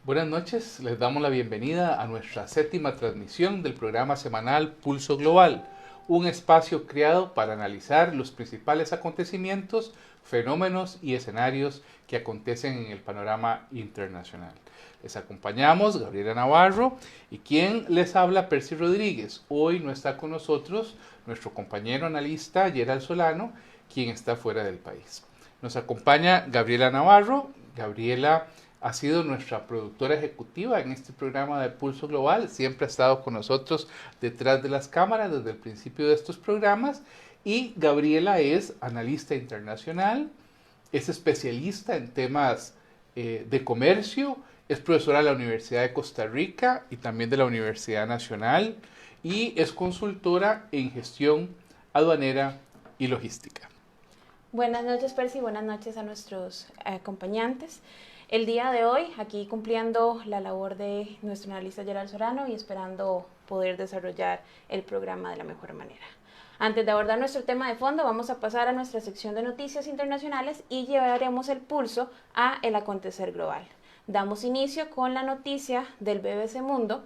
Buenas noches, les damos la bienvenida a nuestra séptima transmisión del programa semanal Pulso Global, un espacio creado para analizar los principales acontecimientos, fenómenos y escenarios que acontecen en el panorama internacional. Les acompañamos Gabriela Navarro y quien les habla, Percy Rodríguez. Hoy no está con nosotros nuestro compañero analista Gerald Solano, quien está fuera del país. Nos acompaña Gabriela Navarro. Gabriela ha sido nuestra productora ejecutiva en este programa de Pulso Global, siempre ha estado con nosotros detrás de las cámaras desde el principio de estos programas, y Gabriela es analista internacional, es especialista en temas de comercio, es profesora de la Universidad de Costa Rica y también de la Universidad Nacional, y es consultora en gestión aduanera y logística. Buenas noches, Percy, buenas noches a nuestros acompañantes. El día de hoy, aquí cumpliendo la labor de nuestro analista Gerald Solano y esperando poder desarrollar el programa de la mejor manera. Antes de abordar nuestro tema de fondo, vamos a pasar a nuestra sección de noticias internacionales y llevaremos el pulso a el acontecer global. Damos inicio con la noticia del BBC Mundo,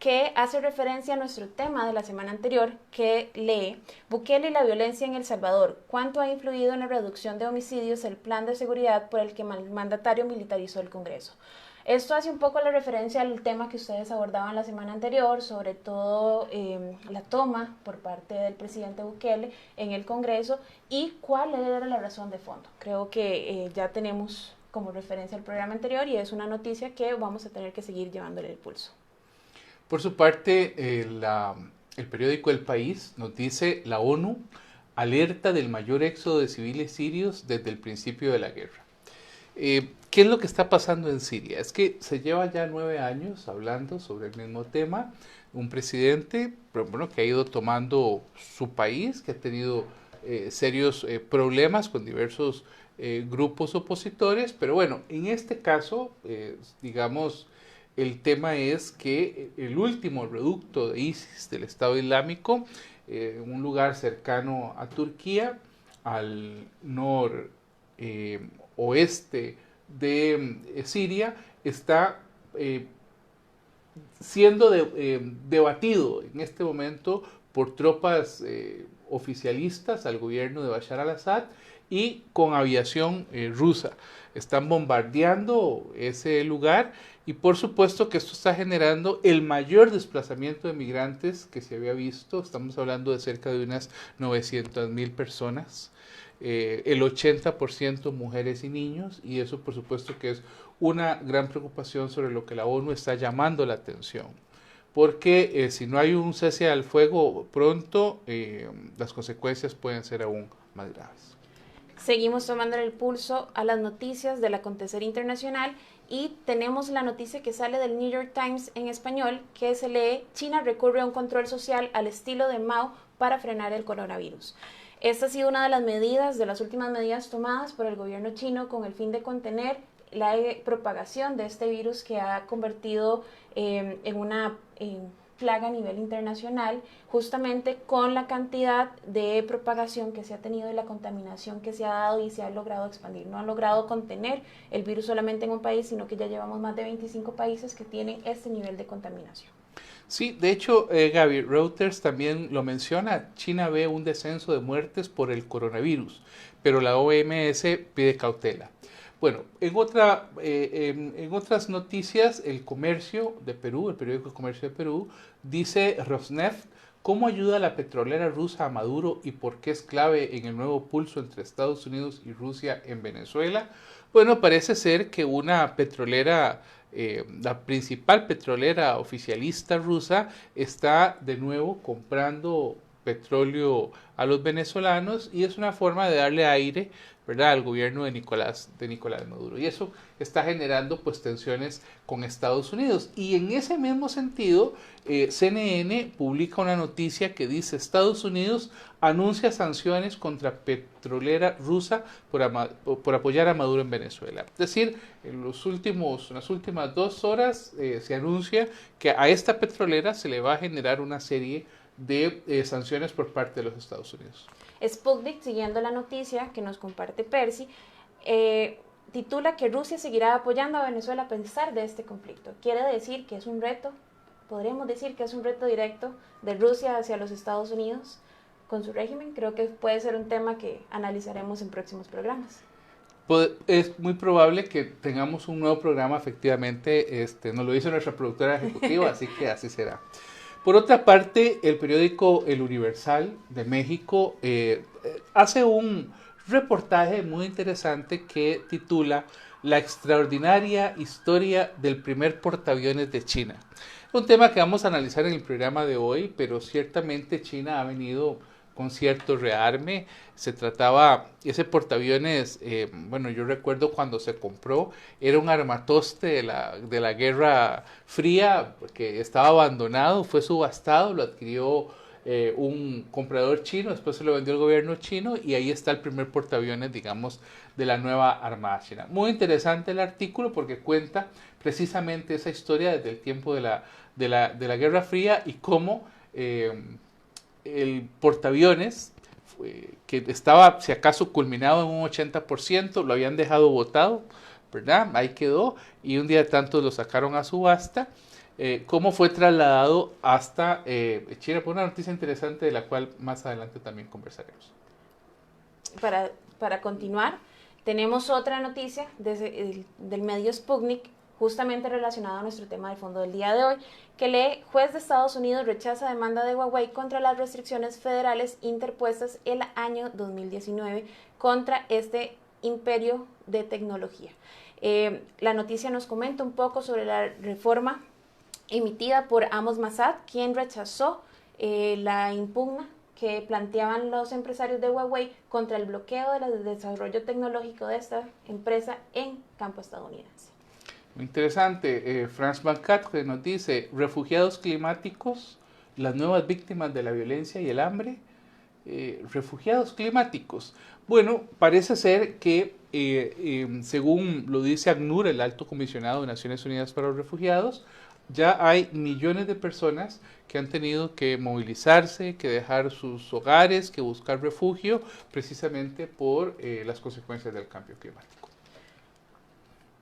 que hace referencia a nuestro tema de la semana anterior, que lee: Bukele y la violencia en El Salvador, ¿cuánto ha influido en la reducción de homicidios el plan de seguridad por el que el mandatario militarizó el Congreso? Esto hace un poco la referencia al tema que ustedes abordaban la semana anterior, sobre todo la toma por parte del presidente Bukele en el Congreso y cuál era la razón de fondo. Creo que ya tenemos como referencia el programa anterior y es una noticia que vamos a tener que seguir llevándole el pulso. Por su parte, el periódico El País nos dice: la ONU alerta del mayor éxodo de civiles sirios desde el principio de la guerra. ¿Qué es lo que está pasando en Siria? Es que se lleva ya 9 años hablando sobre el mismo tema. Un presidente, bueno, que ha ido tomando su país, que ha tenido serios problemas con diversos grupos opositores, pero bueno, en este caso, digamos, el tema es que el último reducto de ISIS, del Estado Islámico, un lugar cercano a Turquía, al oeste de Siria, está siendo debatido en este momento por tropas oficialistas al gobierno de Bashar al-Assad y con aviación rusa. Están bombardeando ese lugar y por supuesto que esto está generando el mayor desplazamiento de migrantes que se había visto. Estamos hablando de cerca de unas 900,000 personas. El 80% mujeres y niños, y eso por supuesto que es una gran preocupación sobre lo que la ONU está llamando la atención, porque si no hay un cese al fuego pronto, las consecuencias pueden ser aún más graves. Seguimos tomando el pulso a las noticias del acontecer internacional y tenemos la noticia que sale del New York Times en español, que se lee: China recurre a un control social al estilo de Mao para frenar el coronavirus. Esta ha sido una de las últimas medidas tomadas por el gobierno chino con el fin de contener la propagación de este virus que ha convertido en una plaga a nivel internacional, justamente con la cantidad de propagación que se ha tenido y la contaminación que se ha dado y se ha logrado expandir. No han logrado contener el virus solamente en un país, sino que ya llevamos más de 25 países que tienen este nivel de contaminación. Sí, de hecho, Gaby, Reuters también lo menciona: China ve un descenso de muertes por el coronavirus, pero la OMS pide cautela. Bueno, en otras noticias, El Comercio de Perú, el periódico El Comercio de Perú, dice: Rosneft, ¿cómo ayuda la petrolera rusa a Maduro y por qué es clave en el nuevo pulso entre Estados Unidos y Rusia en Venezuela? Bueno, parece ser que una petrolera, la principal petrolera oficialista rusa, está de nuevo comprando petróleo a los venezolanos y es una forma de darle aire, ¿verdad?, al gobierno de Nicolás Maduro, y eso está generando pues tensiones con Estados Unidos. Y en ese mismo sentido, CNN publica una noticia que dice: Estados Unidos anuncia sanciones contra petrolera rusa por apoyar a Maduro en Venezuela. Es decir, en las últimas 2 horas se anuncia que a esta petrolera se le va a generar una serie de sanciones por parte de los Estados Unidos. Sputnik, siguiendo la noticia que nos comparte Percy, titula que Rusia seguirá apoyando a Venezuela a pesar de este conflicto. Quiere decir que es un reto, podríamos decir que es un reto directo de Rusia hacia los Estados Unidos con su régimen. Creo que puede ser un tema que analizaremos en próximos programas. Es muy probable que tengamos un nuevo programa, efectivamente, nos lo dice nuestra productora ejecutiva, así que así será. Por otra parte, el periódico El Universal de México hace un reportaje muy interesante que titula La extraordinaria historia del primer portaaviones de China. Un tema que vamos a analizar en el programa de hoy, pero ciertamente China ha venido con cierto rearme. Se trataba, ese portaaviones, bueno, yo recuerdo cuando se compró, era un armatoste de la Guerra Fría, que estaba abandonado, fue subastado, lo adquirió un comprador chino, después se lo vendió el gobierno chino y ahí está el primer portaaviones, digamos, de la nueva Armada China. Muy interesante el artículo porque cuenta precisamente esa historia desde el tiempo de la Guerra Fría y cómo el portaaviones, que estaba si acaso culminado en un 80%, lo habían dejado botado, ¿verdad? Ahí quedó y un día de tanto lo sacaron a subasta. Cómo fue trasladado hasta China, por una noticia interesante de la cual más adelante también conversaremos. Para continuar, tenemos otra noticia del medio Sputnik, justamente relacionado a nuestro tema de fondo del día de hoy, que lee: juez de Estados Unidos rechaza demanda de Huawei contra las restricciones federales interpuestas el año 2019 contra este imperio de tecnología. La noticia nos comenta un poco sobre la reforma emitida por Amos Massad, quien rechazó la impugna que planteaban los empresarios de Huawei contra el bloqueo del desarrollo tecnológico de esta empresa en campo estadounidense. Muy interesante. Franz Van Katke nos dice: refugiados climáticos, las nuevas víctimas de la violencia y el hambre. Refugiados climáticos. Bueno, parece ser que según lo dice ACNUR, el Alto Comisionado de Naciones Unidas para los Refugiados, ya hay millones de personas que han tenido que movilizarse, que dejar sus hogares, que buscar refugio, precisamente por las consecuencias del cambio climático.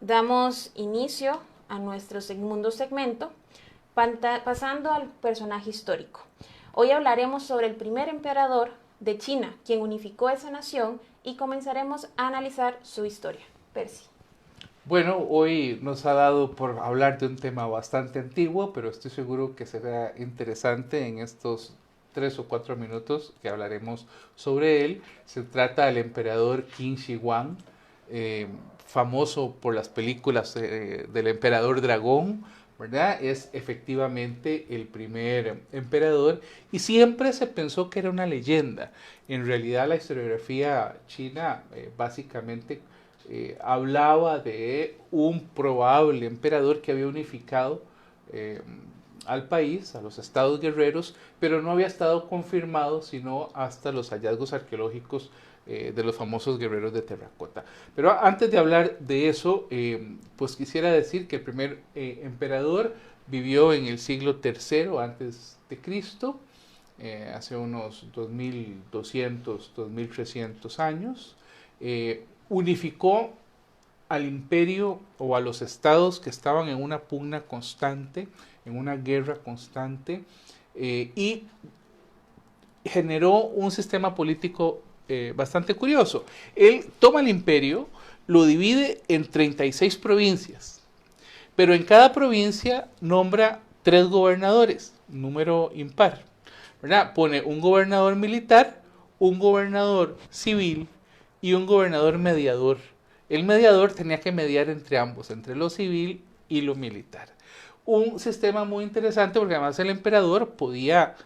Damos inicio a nuestro segundo segmento, pasando al personaje histórico. Hoy hablaremos sobre el primer emperador de China, quien unificó esa nación, y comenzaremos a analizar su historia. Percy. Bueno, hoy nos ha dado por hablar de un tema bastante antiguo, pero estoy seguro que será interesante en estos 3 o 4 minutos que hablaremos sobre él. Se trata del emperador Qin Shi Huang, famoso por las películas del emperador dragón, ¿verdad? Es efectivamente el primer emperador y siempre se pensó que era una leyenda. En realidad la historiografía china básicamente hablaba de un probable emperador que había unificado al país, a los estados guerreros, pero no había estado confirmado sino hasta los hallazgos arqueológicos de los famosos guerreros de terracota. Pero antes de hablar de eso, pues quisiera decir que el primer emperador vivió en el siglo III antes de Cristo, hace unos 2200, 2300 años. Unificó al imperio o a los estados que estaban en una pugna constante, en una guerra constante, y generó un sistema político bastante curioso. Él toma el imperio, lo divide en 36 provincias, pero en cada provincia nombra 3 gobernadores, número impar, ¿verdad? Pone un gobernador militar, un gobernador civil y un gobernador mediador. El mediador tenía que mediar entre ambos, entre lo civil y lo militar. Un sistema muy interesante porque además el emperador podía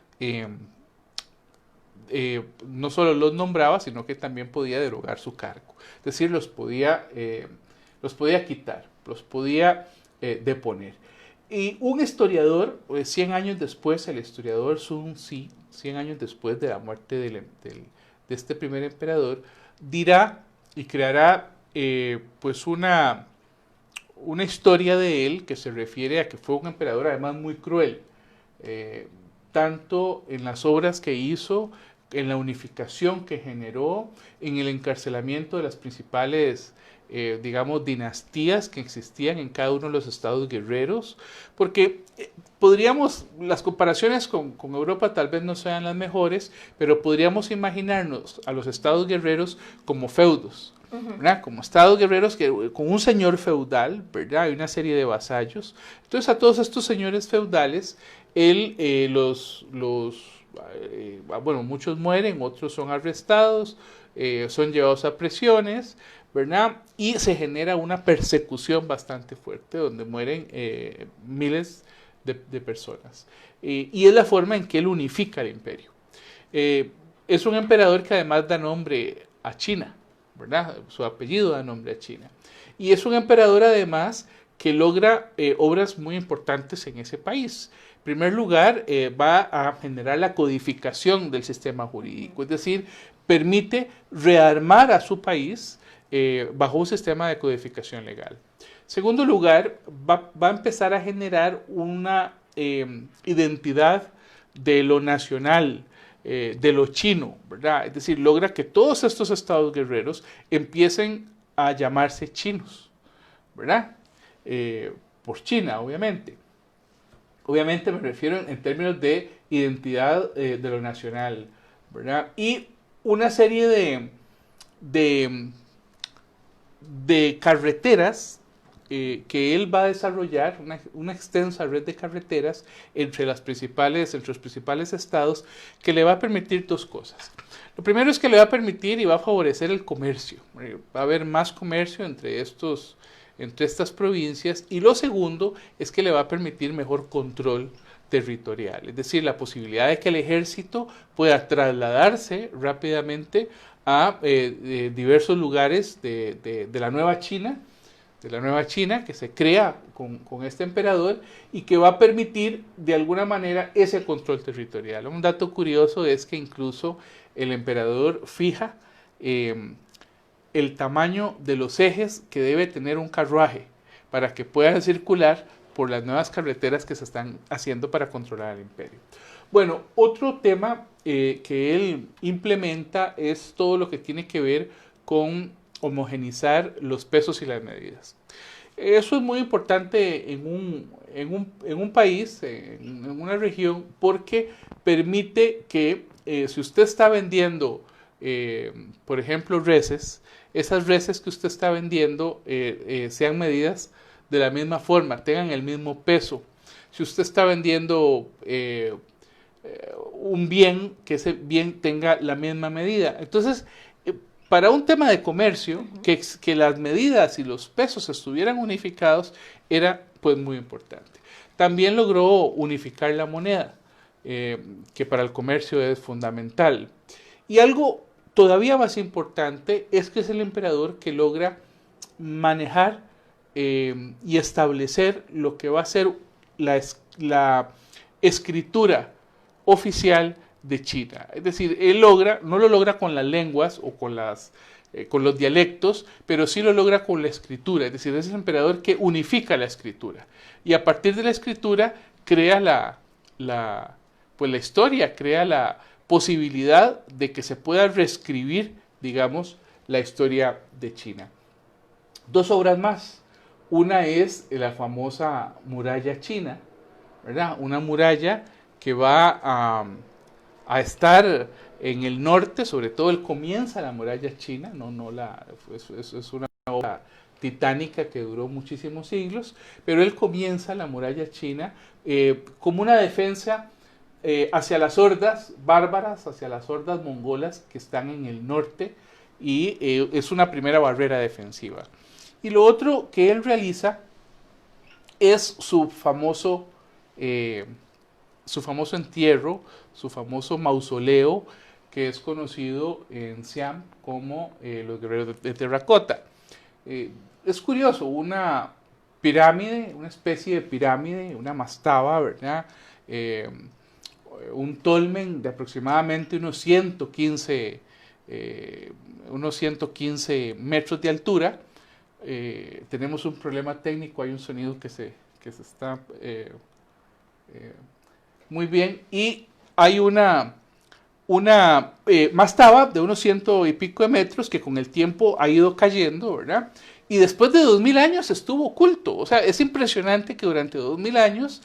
no solo los nombraba, sino que también podía derogar su cargo. Es decir, los podía quitar, los podía deponer. Y un historiador, 100 años después, el historiador Sun Zi, 100 años después de la muerte de este primer emperador, dirá y creará pues una historia de él que se refiere a que fue un emperador además muy cruel, tanto en las obras que hizo, en la unificación que generó, en el encarcelamiento de las principales digamos, dinastías que existían en cada uno de los estados guerreros, porque podríamos, las comparaciones con Europa tal vez no sean las mejores, pero podríamos imaginarnos a los estados guerreros como feudos, ¿verdad? Como estados guerreros con un señor feudal, ¿verdad? Hay una serie de vasallos. Entonces a todos estos señores feudales, bueno, muchos mueren, otros son arrestados, son llevados a prisiones, ¿verdad? Y se genera una persecución bastante fuerte donde mueren miles de personas. Y es la forma en que él unifica el imperio. Es un emperador que además da nombre a China, ¿verdad? Su apellido da nombre a China. Y es un emperador además que logra obras muy importantes en ese país. En primer lugar, va a generar la codificación del sistema jurídico, es decir, permite rearmar a su país bajo un sistema de codificación legal. Segundo lugar, va a empezar a generar una identidad de lo nacional, de lo chino, ¿verdad? Es decir, logra que todos estos estados guerreros empiecen a llamarse chinos, ¿verdad? Por China, obviamente. Obviamente me refiero en términos de identidad de lo nacional, ¿verdad? Y una serie de carreteras que él va a desarrollar, una extensa red de carreteras entre los principales estados, que le va a permitir dos cosas. Lo primero es que le va a permitir y va a favorecer el comercio. Va a haber más comercio entre estas provincias, y lo segundo es que le va a permitir mejor control territorial, es decir, la posibilidad de que el ejército pueda trasladarse rápidamente a diversos lugares de la Nueva China, que se crea con este emperador y que va a permitir de alguna manera ese control territorial. Un dato curioso es que incluso el emperador fija el tamaño de los ejes que debe tener un carruaje para que puedan circular por las nuevas carreteras que se están haciendo para controlar el imperio. Bueno, otro tema que él implementa es todo lo que tiene que ver con homogenizar los pesos y las medidas. Eso es muy importante en un país, en una región, porque permite que si usted está vendiendo, por ejemplo, reses, esas reses que usted está vendiendo sean medidas de la misma forma, tengan el mismo peso. Si usted está vendiendo un bien, que ese bien tenga la misma medida. Entonces, para un tema de comercio, que las medidas y los pesos estuvieran unificados era pues muy importante. También logró unificar la moneda, que para el comercio es fundamental. Y algo todavía más importante es que es el emperador que logra manejar y establecer lo que va a ser la escritura oficial de China. Es decir, él no lo logra con las lenguas o con los dialectos, pero sí lo logra con la escritura. Es decir, es el emperador que unifica la escritura. Y a partir de la escritura crea la historia, crea la posibilidad de que se pueda reescribir, digamos, la historia de China. Dos obras más. Una es la famosa muralla china, ¿verdad? Una muralla que va a estar en el norte, sobre todo él comienza la muralla china, es una obra titánica que duró muchísimos siglos, pero él comienza la muralla china como una defensa hacia las hordas bárbaras, hacia las hordas mongolas que están en el norte, y es una primera barrera defensiva. Y lo otro que él realiza es su famoso entierro, su famoso mausoleo, que es conocido en Siam como los guerreros de terracota. Es curioso, una pirámide, una especie de pirámide, una mastaba, ¿verdad? Un tolmen de aproximadamente unos 115 metros de altura. Tenemos un problema técnico, hay un sonido que se está muy bien, y hay una mastaba de unos 100 y pico de metros que con el tiempo ha ido cayendo, ¿verdad? y después de 2000 años estuvo oculto. O sea, es impresionante que durante 2000 años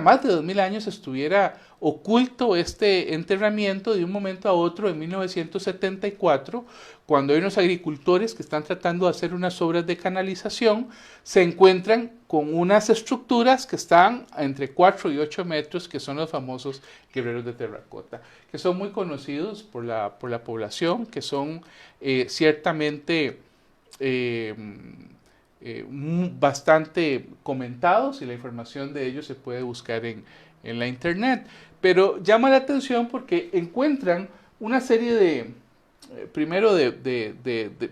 más de 2000 años estuviera oculto este enterramiento. De un momento a otro, en 1974, cuando hay unos agricultores que están tratando de hacer unas obras de canalización, se encuentran con unas estructuras que están entre 4 y 8 metros, que son los famosos guerreros de terracota, que son muy conocidos por la población, que son ciertamente bastante comentados, y la información de ellos se puede buscar en la internet. Pero llama la atención porque encuentran una serie primero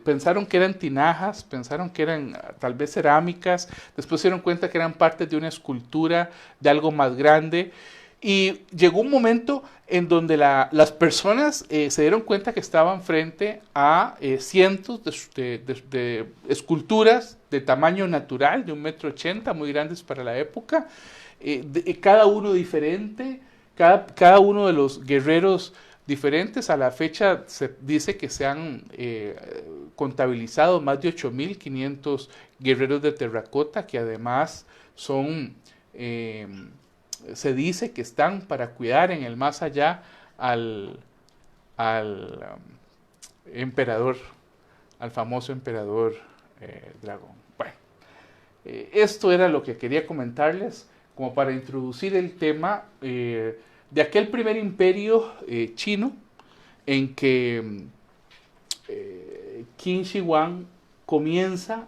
pensaron que eran tinajas, pensaron que eran tal vez cerámicas, después se dieron cuenta que eran partes de una escultura, de algo más grande. Y llegó un momento en donde las personas se dieron cuenta que estaban frente a cientos de esculturas de tamaño natural, de 1,80 m, muy grandes para la época, cada uno diferente, cada uno de los guerreros diferentes. A la fecha se dice que se han contabilizado más de 8.500 guerreros de terracota, que además son... se dice que están para cuidar en el más allá al emperador, al famoso emperador dragón. Bueno, esto era lo que quería comentarles como para introducir el tema de aquel primer imperio chino en que Qin Shi Huang comienza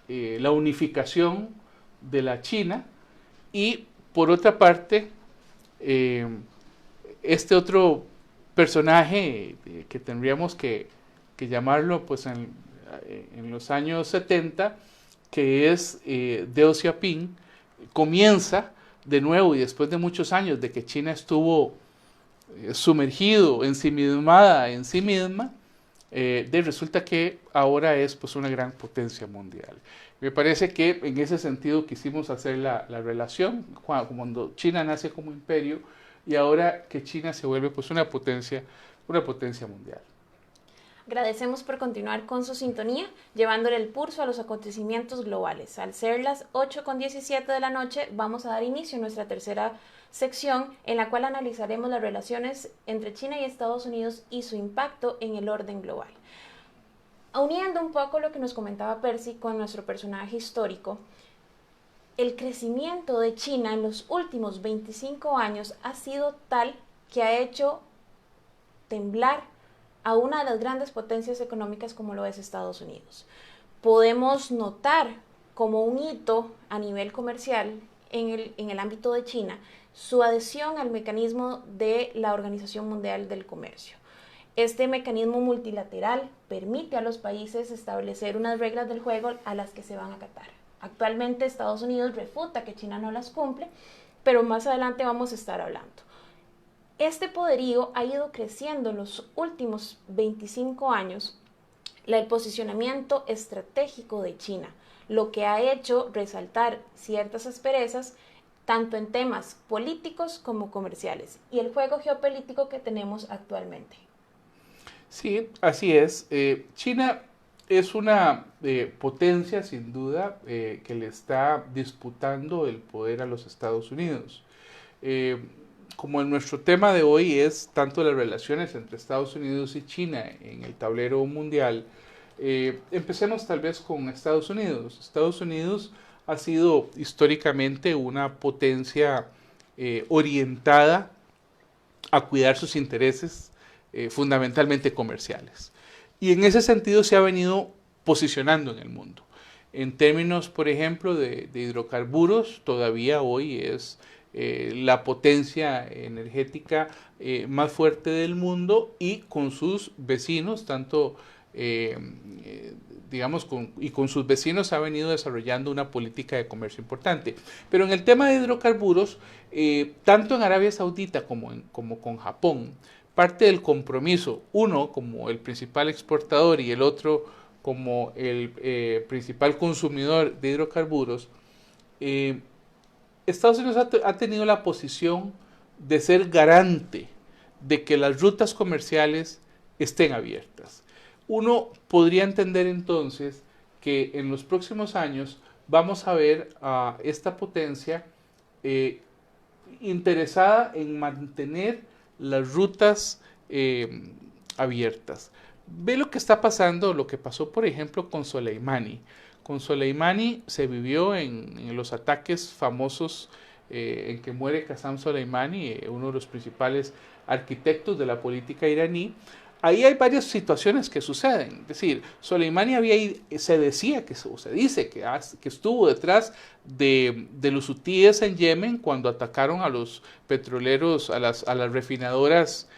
la unificación de la China. Y por otra parte, este otro personaje que tendríamos que llamarlo pues en los años 70, que es Deng Xiaoping, comienza de nuevo, y después de muchos años de que China estuvo sumergido, ensimismada en sí misma, resulta que ahora es pues una gran potencia mundial. Me parece que en ese sentido quisimos hacer la relación cuando China nace como imperio y ahora que China se vuelve pues una potencia mundial. Agradecemos por continuar con su sintonía, llevándole el pulso a los acontecimientos globales. Al ser las 8:17 de la noche, vamos a dar inicio a nuestra tercera sección, en la cual analizaremos las relaciones entre China y Estados Unidos y su impacto en el orden global. Uniendo un poco lo que nos comentaba Percy con nuestro personaje histórico, el crecimiento de China en los últimos 25 años ha sido tal que ha hecho temblar a una de las grandes potencias económicas como lo es Estados Unidos. Podemos notar como un hito a nivel comercial en el ámbito de China su adhesión al mecanismo de la Organización Mundial del Comercio. Este mecanismo multilateral permite a los países establecer unas reglas del juego a las que se van a acatar. Actualmente Estados Unidos refuta que China no las cumple, pero más adelante vamos a estar hablando. Este poderío ha ido creciendo en los últimos 25 años, el posicionamiento estratégico de China, lo que ha hecho resaltar ciertas asperezas tanto en temas políticos como comerciales y el juego geopolítico que tenemos actualmente. Sí, así es. China es una potencia sin duda que le está disputando el poder a los Estados Unidos. Como nuestro tema de hoy es tanto las relaciones entre Estados Unidos y China en el tablero mundial, empecemos tal vez con Estados Unidos. Estados Unidos ha sido históricamente una potencia orientada a cuidar sus intereses fundamentalmente comerciales. Y en ese sentido se ha venido posicionando en el mundo. En términos, por ejemplo, de hidrocarburos, todavía hoy es la potencia energética más fuerte del mundo y con sus vecinos, tanto con sus vecinos ha venido desarrollando una política de comercio importante. Pero en el tema de hidrocarburos, tanto en Arabia Saudita como con Japón, parte del compromiso, uno como el principal exportador y el otro como el principal consumidor de hidrocarburos, Estados Unidos ha tenido la posición de ser garante de que las rutas comerciales estén abiertas. Uno podría entender entonces que en los próximos años vamos a ver a esta potencia interesada en mantener las rutas abiertas. Ve lo que está pasando, lo que pasó por ejemplo con Soleimani. Con Soleimani se vivió en los ataques famosos en que muere Qasem Soleimani, uno de los principales arquitectos de la política iraní. Ahí hay varias situaciones que suceden. Es decir, Soleimani se decía, o se dice que estuvo detrás de los hutíes en Yemen cuando atacaron a los petroleros, a las refinadoras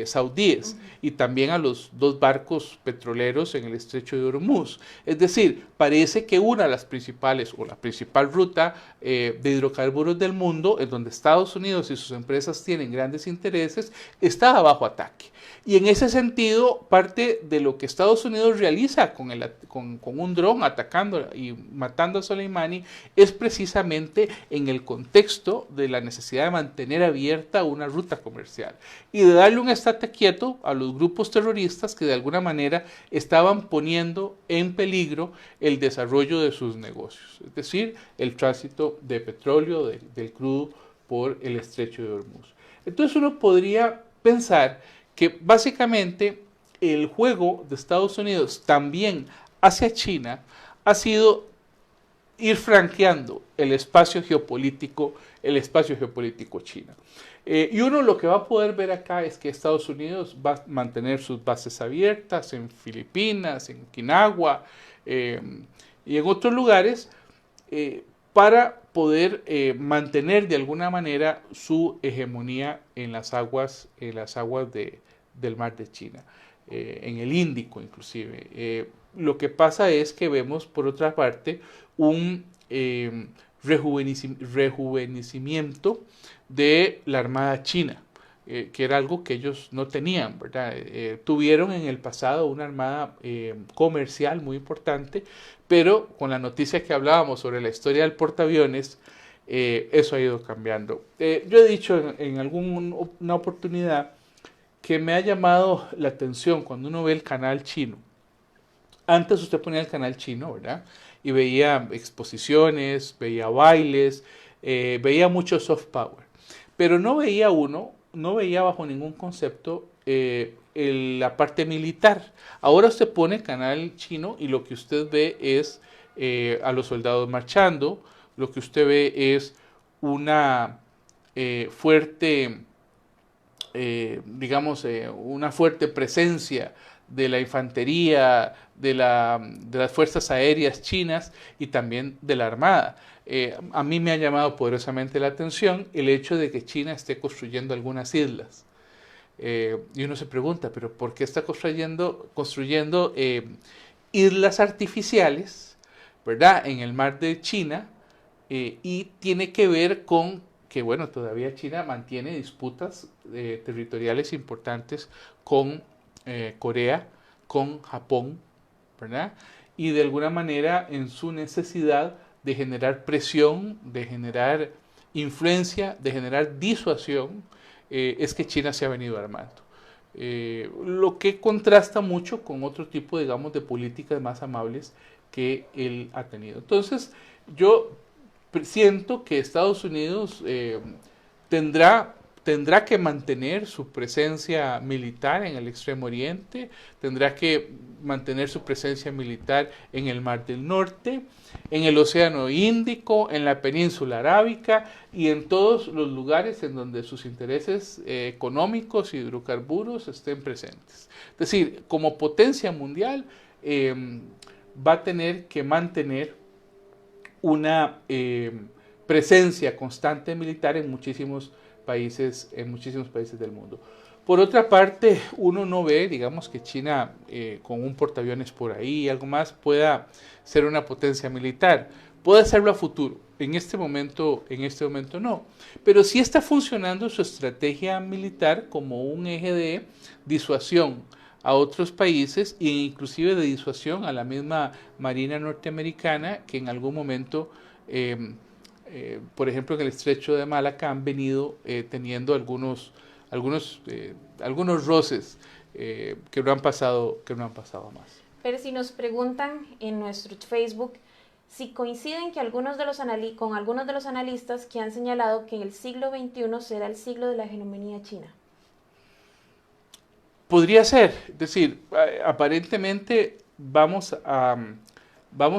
saudíes y también a los 2 barcos petroleros en el estrecho de Hormuz. Es decir, parece que una de las principales o la principal ruta de hidrocarburos del mundo, en donde Estados Unidos y sus empresas tienen grandes intereses, está bajo ataque. Y en ese sentido, parte de lo que Estados Unidos realiza con un dron atacando y matando a Soleimani es precisamente en el contexto de la necesidad de mantener abierta una ruta comercial y de darle un estate quieto a los grupos terroristas que de alguna manera estaban poniendo en peligro el desarrollo de sus negocios, es decir, el tránsito de petróleo, del crudo por el estrecho de Hormuz. Entonces uno podría pensar que básicamente el juego de Estados Unidos también hacia China ha sido ir franqueando el espacio geopolítico chino. Y uno lo que va a poder ver acá es que Estados Unidos va a mantener sus bases abiertas en Filipinas, en Okinawa y en otros lugares para poder mantener de alguna manera su hegemonía en las aguas del mar de China, en el Índico inclusive. Lo que pasa es que vemos por otra parte un rejuvenecimiento de la Armada China, que era algo que ellos no tenían, ¿verdad? Tuvieron en el pasado una armada comercial muy importante, pero con la noticia que hablábamos sobre la historia del portaaviones, eso ha ido cambiando. Yo he dicho en alguna oportunidad que me ha llamado la atención cuando uno ve el canal chino. Antes usted ponía el canal chino, ¿verdad? Y veía exposiciones, veía bailes, veía mucho soft power. Pero no veía bajo ningún concepto la parte militar. Ahora usted pone canal chino y lo que usted ve es a los soldados marchando, lo que usted ve es una fuerte, una fuerte presencia de la infantería, de las fuerzas aéreas chinas y también de la armada. A mí me ha llamado poderosamente la atención el hecho de que China esté construyendo algunas islas. Y uno se pregunta, ¿pero por qué está construyendo islas artificiales, ¿verdad?, en el mar de China? Y tiene que ver con que, bueno, todavía China mantiene disputas territoriales importantes con Corea, con Japón, ¿verdad? Y de alguna manera en su necesidad de generar presión, de generar influencia, de generar disuasión, es que China se ha venido armando. Lo que contrasta mucho con otro tipo, digamos, de políticas más amables que él ha tenido. Entonces, yo siento que Estados Unidos tendrá que mantener su presencia militar en el Extremo Oriente, tendrá que mantener su presencia militar en el Mar del Norte, en el Océano Índico, en la península arábica y en todos los lugares en donde sus intereses económicos y hidrocarburos estén presentes. Es decir, como potencia mundial va a tener que mantener una presencia constante militar en muchísimos países del mundo. Por otra parte, uno no ve, digamos, que China con un portaaviones por ahí y algo más pueda ser una potencia militar. Puede serlo a futuro. En este momento no. Pero sí está funcionando su estrategia militar como un eje de disuasión a otros países e inclusive de disuasión a la misma Marina norteamericana que en algún momento por ejemplo en el estrecho de Malaca han venido teniendo algunos roces que no han pasado más. Pero si nos preguntan en nuestro Facebook si coinciden que con algunos de los analistas que han señalado que en el siglo XXI será el siglo de la hegemonía china. Podría ser, es decir, aparentemente vamos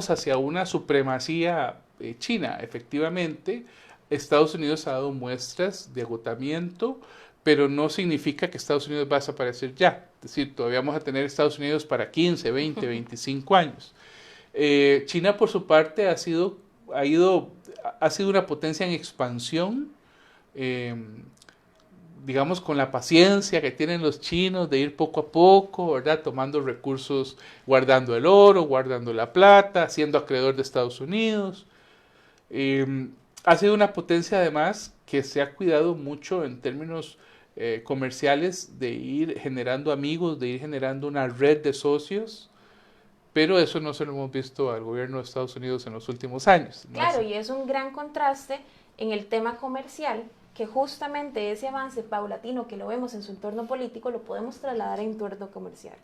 hacia una supremacía china. Efectivamente, Estados Unidos ha dado muestras de agotamiento, pero no significa que Estados Unidos va a desaparecer ya. Es decir, todavía vamos a tener Estados Unidos para 15, 20, 25 años. China, por su parte, ha sido una potencia en expansión, digamos, con la paciencia que tienen los chinos de ir poco a poco, ¿verdad? Tomando recursos, guardando el oro, guardando la plata, siendo acreedor de Estados Unidos. Ha sido una potencia, además, que se ha cuidado mucho en términos comerciales de ir generando amigos, de ir generando una red de socios, pero eso no se lo hemos visto al gobierno de Estados Unidos en los últimos años. Claro, y es un gran contraste en el tema comercial, que justamente ese avance paulatino que lo vemos en su entorno político lo podemos trasladar a entorno comercial.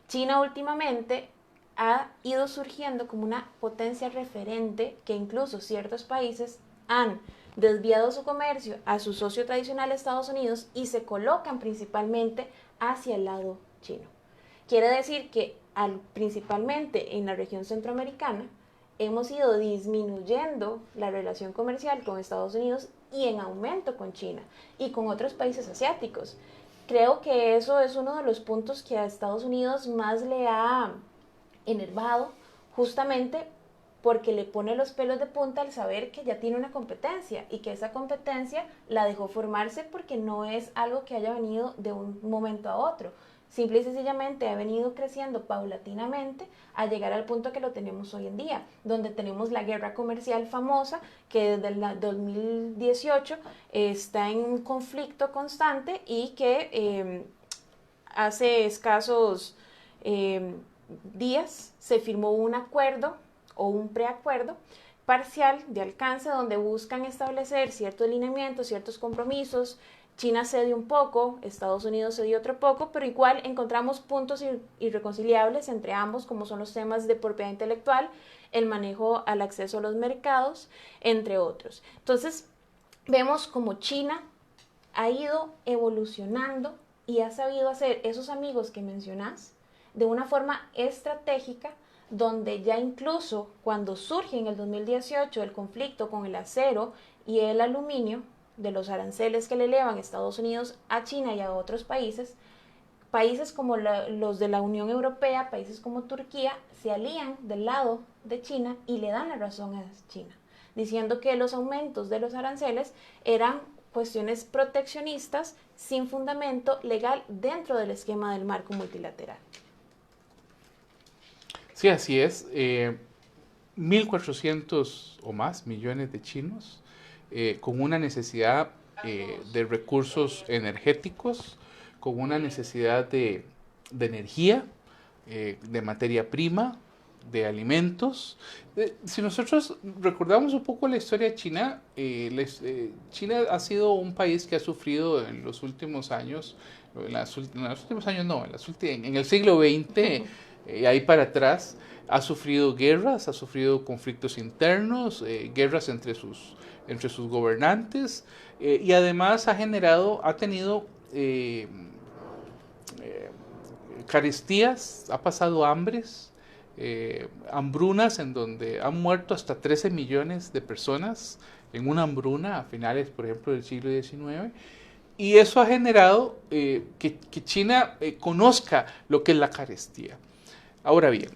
China últimamente ha ido surgiendo como una potencia referente que incluso ciertos países han desviado su comercio a su socio tradicional Estados Unidos y se colocan principalmente hacia el lado chino. Quiere decir que principalmente en la región centroamericana hemos ido disminuyendo la relación comercial con Estados Unidos y en aumento con China y con otros países asiáticos. Creo que eso es uno de los puntos que a Estados Unidos más le ha enervado, justamente porque le pone los pelos de punta al saber que ya tiene una competencia y que esa competencia la dejó formarse porque no es algo que haya venido de un momento a otro. Simple y sencillamente ha venido creciendo paulatinamente a llegar al punto que lo tenemos hoy en día, donde tenemos la guerra comercial famosa que desde el 2018 está en un conflicto constante y que hace escasos días se firmó un acuerdo o un preacuerdo parcial de alcance donde buscan establecer ciertos lineamientos, ciertos compromisos. China cede un poco, Estados Unidos cede otro poco, pero igual encontramos puntos irreconciliables entre ambos, como son los temas de propiedad intelectual, el manejo al acceso a los mercados, entre otros. Entonces, vemos como China ha ido evolucionando y ha sabido hacer esos amigos que mencionás de una forma estratégica, donde ya incluso cuando surge en el 2018 el conflicto con el acero y el aluminio, de los aranceles que le elevan Estados Unidos a China y a otros países, países como los de la Unión Europea, países como Turquía, se alían del lado de China y le dan la razón a China, diciendo que los aumentos de los aranceles eran cuestiones proteccionistas sin fundamento legal dentro del esquema del marco multilateral. Sí, así es. 1.400 o más millones de chinos con una necesidad de recursos energéticos, con una necesidad de energía, de materia prima, de alimentos. Si nosotros recordamos un poco la historia de China, China ha sido un país que ha sufrido en los últimos años, en el siglo XX, ahí para atrás, ha sufrido guerras, ha sufrido conflictos internos, guerras entre sus gobernantes, y además ha tenido carestías, ha pasado hambres, hambrunas en donde han muerto hasta 13 millones de personas en una hambruna a finales, por ejemplo, del siglo XIX, y eso ha generado que China conozca lo que es la carestía. Ahora bien,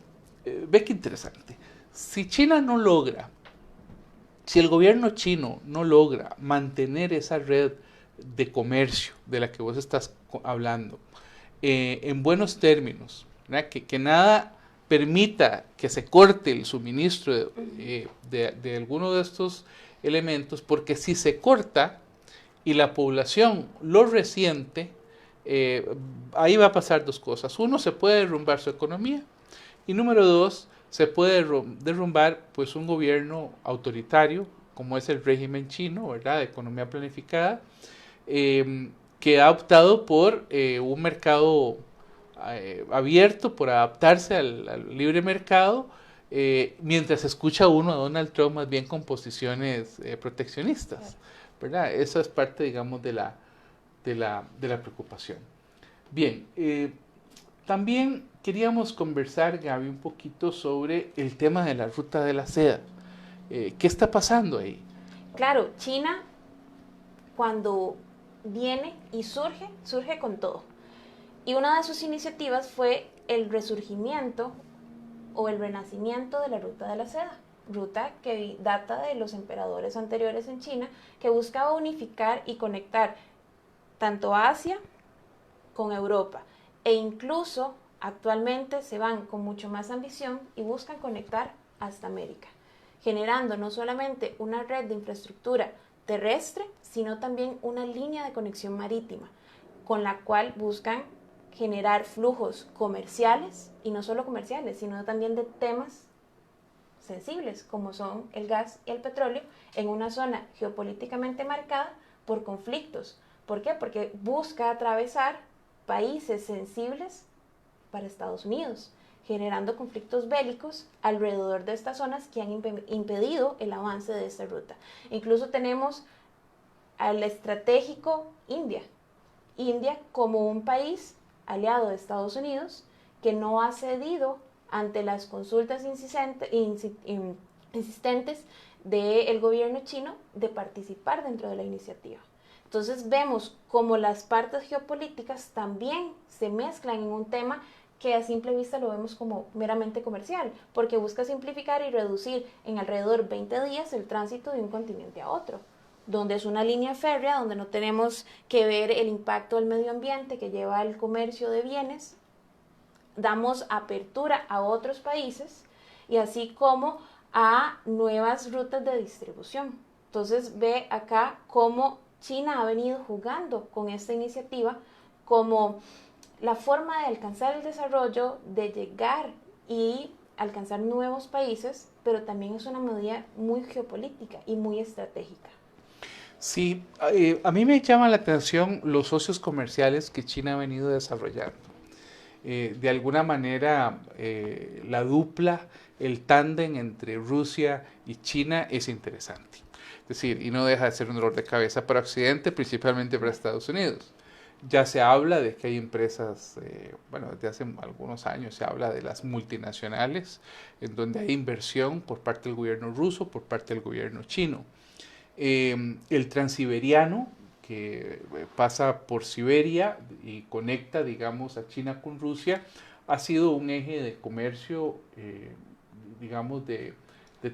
ve qué interesante, si el gobierno chino no logra mantener esa red de comercio de la que vos estás hablando en buenos términos, que nada permita que se corte el suministro de alguno de estos elementos, porque si se corta y la población lo resiente, ahí va a pasar dos cosas. Uno, se puede derrumbar su economía, y número dos, se puede derrumbar pues un gobierno autoritario, como es el régimen chino, ¿verdad?, de economía planificada, que ha optado por un mercado abierto por adaptarse al libre mercado, mientras escucha uno a Donald Trump más bien con posiciones proteccionistas, ¿verdad? Esa es parte, digamos, de la preocupación. Bien, también queríamos conversar, Gaby, un poquito sobre el tema de la ruta de la seda. ¿Qué está pasando ahí? Claro, China cuando viene y surge con todo. Y una de sus iniciativas fue el resurgimiento o el renacimiento de la ruta de la seda, ruta que data de los emperadores anteriores en China, que buscaba unificar y conectar tanto Asia con Europa, e incluso actualmente se van con mucho más ambición y buscan conectar hasta América, generando no solamente una red de infraestructura terrestre, sino también una línea de conexión marítima, con la cual buscan generar flujos comerciales, y no solo comerciales, sino también de temas sensibles, como son el gas y el petróleo, en una zona geopolíticamente marcada por conflictos. ¿Por qué? Porque busca atravesar países sensibles para Estados Unidos, generando conflictos bélicos alrededor de estas zonas que han impedido el avance de esta ruta. Incluso tenemos al estratégico India como un país aliado de Estados Unidos que no ha cedido ante las consultas insistentes del gobierno chino de participar dentro de la iniciativa. Entonces vemos como las partes geopolíticas también se mezclan en un tema que a simple vista lo vemos como meramente comercial, porque busca simplificar y reducir en alrededor 20 días el tránsito de un continente a otro, donde es una línea férrea, donde no tenemos que ver el impacto al medio ambiente que lleva el comercio de bienes, damos apertura a otros países y así como a nuevas rutas de distribución. Entonces ve acá cómo China ha venido jugando con esta iniciativa como la forma de alcanzar el desarrollo, de llegar y alcanzar nuevos países, pero también es una medida muy geopolítica y muy estratégica. Sí, a mí me llama la atención los socios comerciales que China ha venido desarrollando. De alguna manera, la dupla, el tándem entre Rusia y China es interesante. Es decir, y no deja de ser un dolor de cabeza para Occidente, principalmente para Estados Unidos. Ya se habla de que hay empresas, bueno, desde hace algunos años se habla de las multinacionales, en donde hay inversión por parte del gobierno ruso, por parte del gobierno chino. El transiberiano, que pasa por Siberia y conecta, digamos, a China con Rusia, ha sido un eje de comercio, digamos, de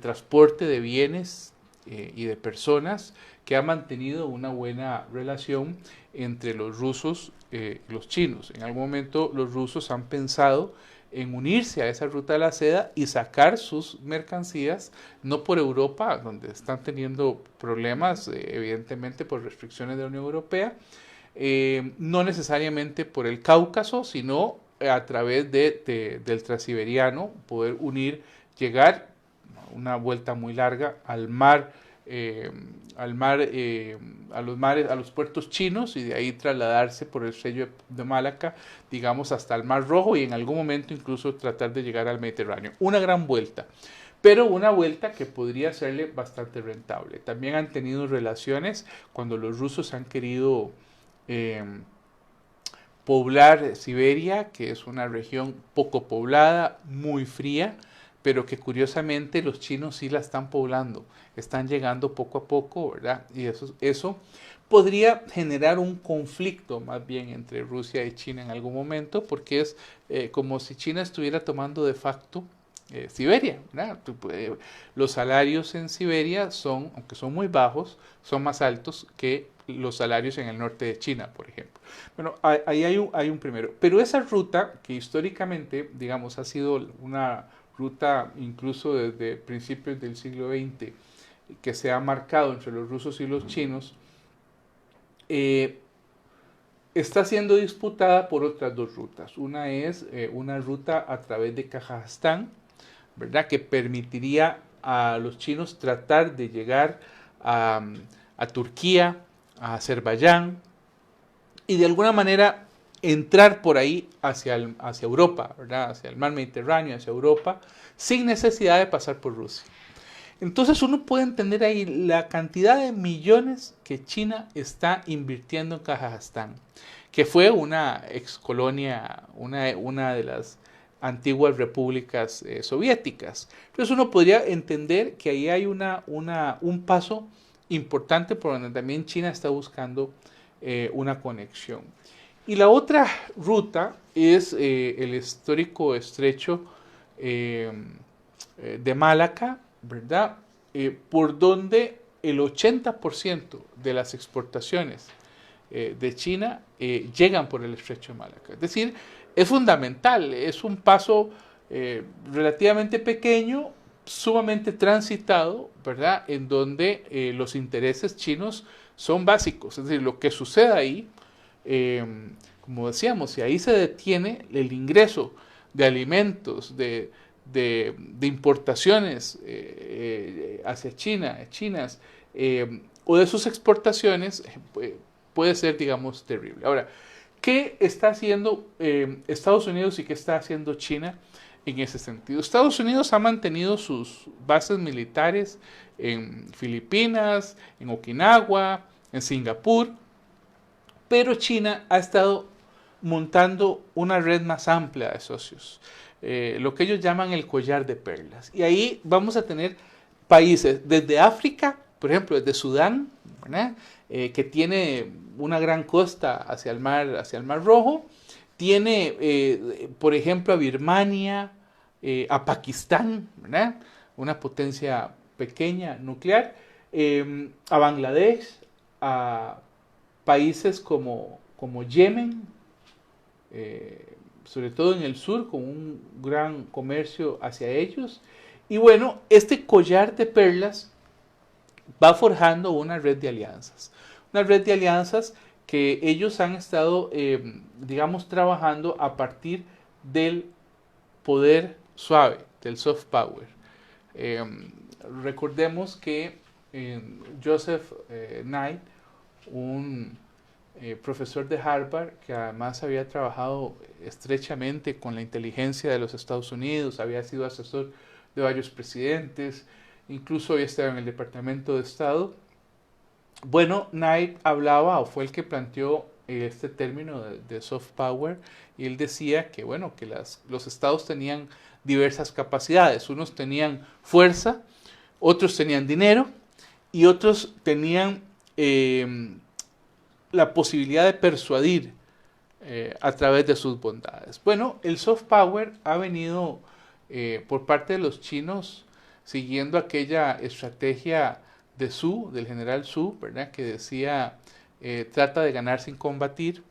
transporte de bienes y de personas que ha mantenido una buena relación entre los rusos y los chinos. En algún momento los rusos han pensado en unirse a esa ruta de la seda y sacar sus mercancías, no por Europa, donde están teniendo problemas, evidentemente por restricciones de la Unión Europea, no necesariamente por el Cáucaso, sino a través del transiberiano, poder unir, llegar una vuelta muy larga al mar, a los puertos chinos y de ahí trasladarse por el Estrecho de Malaca, digamos, hasta el Mar Rojo y en algún momento incluso tratar de llegar al Mediterráneo. Una gran vuelta, pero una vuelta que podría serle bastante rentable. También han tenido relaciones cuando los rusos han querido poblar Siberia, que es una región poco poblada, muy fría, pero que curiosamente los chinos sí la están poblando, están llegando poco a poco, ¿verdad? Y eso podría generar un conflicto más bien entre Rusia y China en algún momento, porque es como si China estuviera tomando de facto Siberia, ¿verdad? Los salarios en Siberia son, aunque son muy bajos, son más altos que los salarios en el norte de China, por ejemplo. Bueno, ahí hay un primero. Pero esa ruta, que históricamente, digamos, ha sido una ruta incluso desde principios del siglo XX, que se ha marcado entre los rusos y los chinos, está siendo disputada por otras dos rutas. Una es una ruta a través de Kazajstán, ¿verdad?, que permitiría a los chinos tratar de llegar a Turquía, a Azerbaiyán, y de alguna manera entrar por ahí hacia Europa, ¿verdad? Hacia el mar Mediterráneo, hacia Europa, sin necesidad de pasar por Rusia. Entonces uno puede entender ahí la cantidad de millones que China está invirtiendo en Kazajstán, que fue una excolonia, una de las antiguas repúblicas soviéticas. Entonces uno podría entender que ahí hay un paso importante por donde también China está buscando una conexión. Y la otra ruta es el histórico estrecho de Malaca, ¿verdad? Por donde el 80% de las exportaciones de China llegan por el estrecho de Malaca. Es decir, es fundamental, es un paso relativamente pequeño, sumamente transitado, ¿verdad? En donde los intereses chinos son básicos. Es decir, lo que sucede ahí, como decíamos, si ahí se detiene el ingreso de alimentos, de importaciones hacia chinas, o de sus exportaciones, puede ser, digamos, terrible. Ahora, ¿qué está haciendo Estados Unidos y qué está haciendo China en ese sentido? Estados Unidos ha mantenido sus bases militares en Filipinas, en Okinawa, en Singapur, pero China ha estado montando una red más amplia de socios, lo que ellos llaman el collar de perlas. Y ahí vamos a tener países desde África, por ejemplo, desde Sudán, ¿verdad? Que tiene una gran costa hacia el mar Rojo, tiene, por ejemplo, a Birmania, a Pakistán, ¿verdad? Una potencia pequeña nuclear, a Bangladesh, a países como Yemen, sobre todo en el sur, con un gran comercio hacia ellos. Y bueno, este collar de perlas va forjando una red de alianzas. Una red de alianzas que ellos han estado, digamos, trabajando a partir del poder suave, del soft power. Recordemos que Joseph Nye, un profesor de Harvard, que además había trabajado estrechamente con la inteligencia de los Estados Unidos, había sido asesor de varios presidentes, incluso había estado en el Departamento de Estado. Bueno, Knight hablaba, o fue el que planteó este término de soft power, y él decía que, bueno, que los estados tenían diversas capacidades. Unos tenían fuerza, otros tenían dinero, y otros tenían la posibilidad de persuadir a través de sus bondades. Bueno, el soft power ha venido por parte de los chinos siguiendo aquella estrategia de Su, del general Su, ¿verdad? Que decía, trata de ganar sin combatir.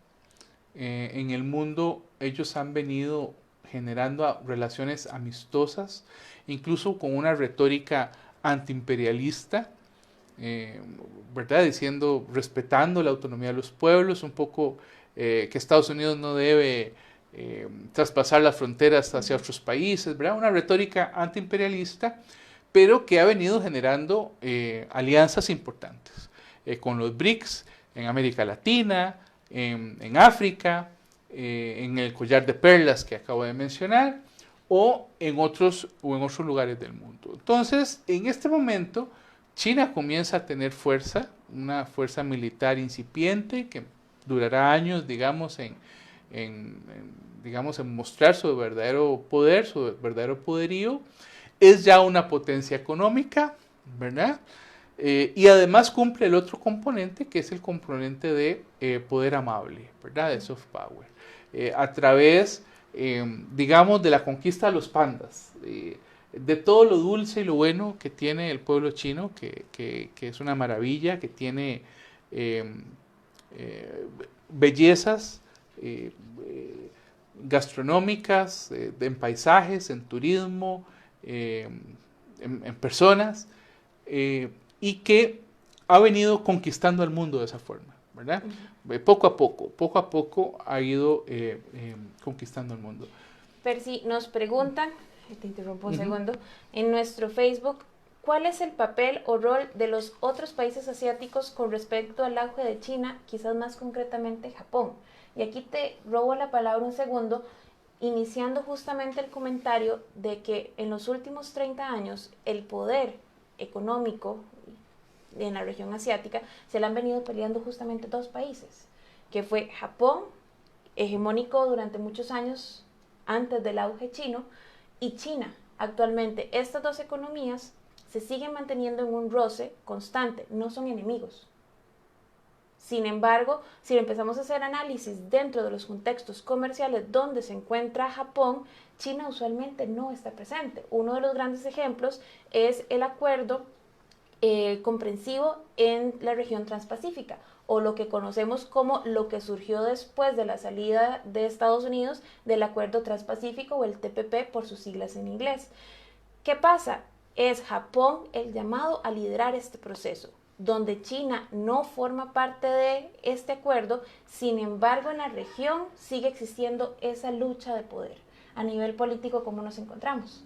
En el mundo ellos han venido generando relaciones amistosas, incluso con una retórica antiimperialista, ¿verdad? Diciendo, respetando la autonomía de los pueblos, un poco que Estados Unidos no debe traspasar las fronteras hacia otros países, ¿verdad? Una retórica antiimperialista, pero que ha venido generando alianzas importantes con los BRICS en América Latina, en África, en el collar de perlas que acabo de mencionar, o en otros lugares del mundo. Entonces, en este momento, China comienza a tener fuerza, una fuerza militar incipiente que durará años, digamos, en mostrar su verdadero poder, su verdadero poderío. Es ya una potencia económica, ¿verdad? Y además cumple el otro componente, que es el componente de poder amable, ¿verdad? De soft power. A través, digamos, de la conquista de los pandas, de todo lo dulce y lo bueno que tiene el pueblo chino, que es una maravilla, que tiene bellezas gastronómicas, en paisajes, en turismo, en personas, y que ha venido conquistando el mundo de esa forma, ¿verdad? Poco a poco ha ido conquistando el mundo. Percy, nos preguntan, te interrumpo un segundo, en nuestro Facebook, ¿cuál es el papel o rol de los otros países asiáticos con respecto al auge de China, quizás más concretamente Japón? Y aquí te robo la palabra un segundo, iniciando justamente el comentario de que en los últimos 30 años el poder económico en la región asiática se le han venido peleando justamente dos países, que fue Japón, hegemónico durante muchos años antes del auge chino, y China. Actualmente estas dos economías se siguen manteniendo en un roce constante, no son enemigos. Sin embargo, si empezamos a hacer análisis dentro de los contextos comerciales donde se encuentra Japón, China usualmente no está presente. Uno de los grandes ejemplos es el acuerdo comprensivo en la región transpacífica, o lo que conocemos como lo que surgió después de la salida de Estados Unidos del Acuerdo Transpacífico, o el TPP por sus siglas en inglés. ¿Qué pasa? Es Japón el llamado a liderar este proceso, donde China no forma parte de este acuerdo. Sin embargo, en la región sigue existiendo esa lucha de poder. A nivel político, ¿cómo nos encontramos?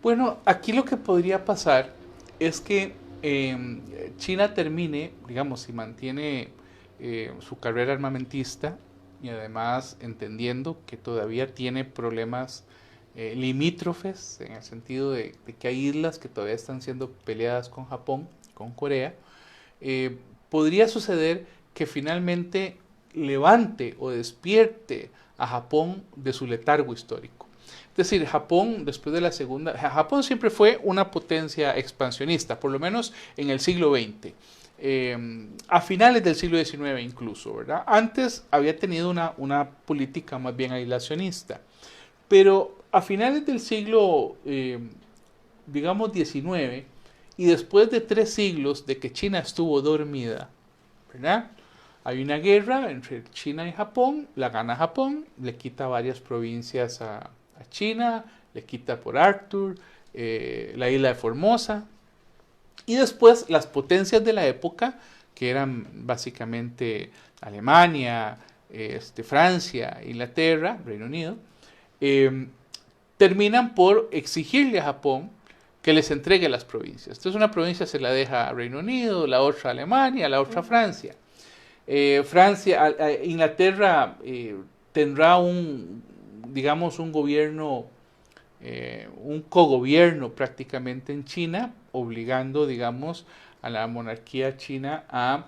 Bueno, aquí lo que podría pasar es que China termine, digamos, si mantiene su carrera armamentista y además entendiendo que todavía tiene problemas limítrofes, en el sentido de que hay islas que todavía están siendo peleadas con Japón, con Corea, podría suceder que finalmente levante o despierte a Japón de su letargo histórico. Es decir, Japón, después de la segunda, Japón siempre fue una potencia expansionista, por lo menos en el siglo XX, a finales del siglo XIX incluso, ¿verdad? Antes había tenido una política más bien aislacionista, pero a finales del siglo, digamos, XIX, y después de 3 siglos de que China estuvo dormida, ¿verdad? Hay una guerra entre China y Japón, la gana Japón, le quita varias provincias a China, le quita por Arthur, la isla de Formosa, y después las potencias de la época, que eran básicamente Alemania, Francia, Inglaterra, Reino Unido, terminan por exigirle a Japón que les entregue las provincias. Entonces una provincia se la deja a Reino Unido, la otra a Alemania, la otra a Francia. Inglaterra tendrá digamos, un gobierno, un cogobierno prácticamente en China, obligando, digamos, a la monarquía china a